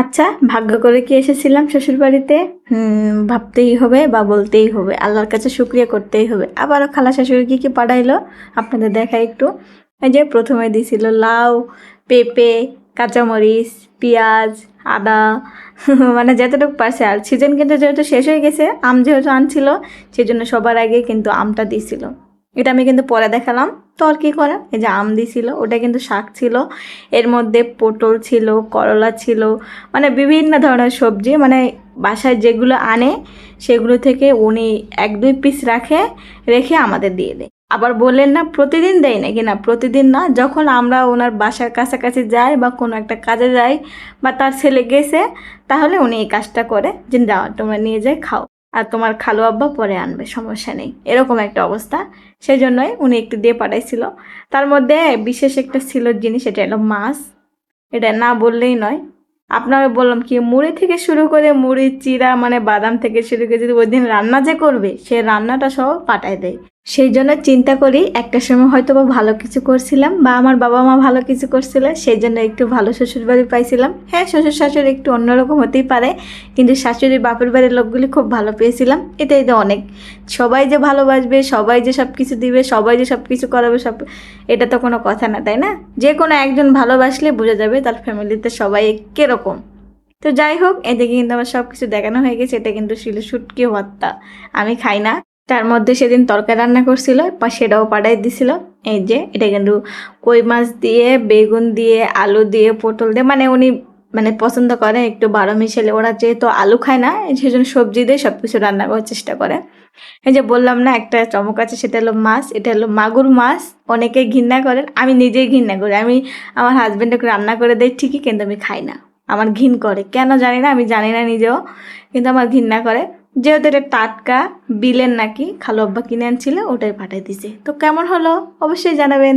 আচ্ছা, ভাগ্য করে কি এসেছিলাম শ্বশুরবাড়িতে? ভাবতেই হবে বা বলতেই হবে। আল্লাহর কাছে শুকরিয়া করতেই হবে। আবারও খালা শাশুড়ি কি পাঠাইলো আপনাদের দেখাই একটু। এই যে প্রথমে দিছিল লাউ, পেঁপে, কাঁচামরিচ, পেঁয়াজ, আদা মানে যতটুকু পারছে। আর সিজন কিন্তু যেহেতু শেষ হয়ে গেছে, আম যেহেতু আনছিল, সেজন্য সবার আগে কিন্তু আমটা দিছিল। এটা আমি কিন্তু পরে দেখালাম। তো আর কি করা, এই যে আম দিছিল, ওটা কিন্তু শাক ছিল, এর মধ্যে পটল ছিল, করলা ছিল, মানে বিভিন্ন ধরনের সবজি, মানে বাসায় যেগুলো আনে সেগুলো থেকে উনি 1-2 পিস রেখে আমাদের দিয়ে দেয়। আবার বললেন না প্রতিদিন দেয় নাকি, না প্রতিদিন না, যখন আমরা ওনার বাসার কাছাকাছি যাই বা কোনো একটা কাজে যাই বা তার ছেলে গেছে, তাহলে উনি এই কাজটা করে যে যাও তোমরা নিয়ে যাই খাও, আর তোমার খালু আব্বা পরে আনবে, সমস্যা নেই, এরকম একটা অবস্থা। সেই জন্যই উনি একটু দিয়ে পাঠাইছিল। তার মধ্যে বিশেষ একটা ছিল জিনিস, এটা হলো মাছ। এটা না বললেই নয়। আপনারা বললাম কি, মুড়ি থেকে শুরু করে মুড়ি চিরা, মানে বাদাম থেকে শুরু করে যদি ওই দিন রান্না যে করবে, সে রান্নাটা সহ পাঠায় দেয়। সেই জন্য চিন্তা করি একটা সময় হয়তো বা ভালো কিছু করছিলাম, বা আমার বাবা মা ভালো কিছু করছিল, সেই জন্য একটু ভালো শ্বশুর বাড়ি পাইছিলাম। হ্যাঁ, শ্বশুর শাশুড়ি একটু অন্যরকম হতেই পারে, কিন্তু শাশুড়ি বাপের বাড়ির লোকগুলি খুব ভালো পেয়েছিলাম, এটাই তো অনেক। সবাই যে ভালোবাসবে, সবাই যে সব কিছু দিবে, সবাই যে সব কিছু করাবে, সব, এটা তো কোনো কথা না, তাই না? যে কোনো একজন ভালোবাসলে বোঝা যাবে তার ফ্যামিলিতে সবাই কিরকম। তো যাই হোক, এদিকে কিন্তু আমার সব কিছু দেখানো হয়ে গেছে। এটা কিন্তু ছিল শুটকি ভর্তা, আমি খাই না। তার মধ্যে সেদিন তরকারি রান্না করছিল, সেটাও পাঠাই দিছিল। এই যে এটা কিন্তু কই মাছ দিয়ে, বেগুন দিয়ে, আলু দিয়ে, পটল দিয়ে, মানে উনি মানে পছন্দ করে একটু বারো মিশালে। ওরা যেহেতু আলু খায় না, সেজন্য সবজি দিয়ে সব কিছু রান্না করার চেষ্টা করে। এই যে বললাম না একটা চমক আছে, সেটা হলো মাছ। এটা হলো মাগুর মাছ। অনেকে ঘৃণা করেন, আমি নিজেই ঘৃণা করি। আমি আমার হাজব্যান্ডকে রান্না করে দেই ঠিকই, কিন্তু আমি খাই না। আমার ঘিন করে কেন জানি না, আমি জানি না নিজেও, কিন্তু আমার ঘৃণা করে। যেহেতু এটা টাটকা, বিলের নাকি খালু আব্বা কিনে আনছিল, ওটাই পাঠিয়ে দিছে। তো কেমন হলো অবশ্যই জানাবেন।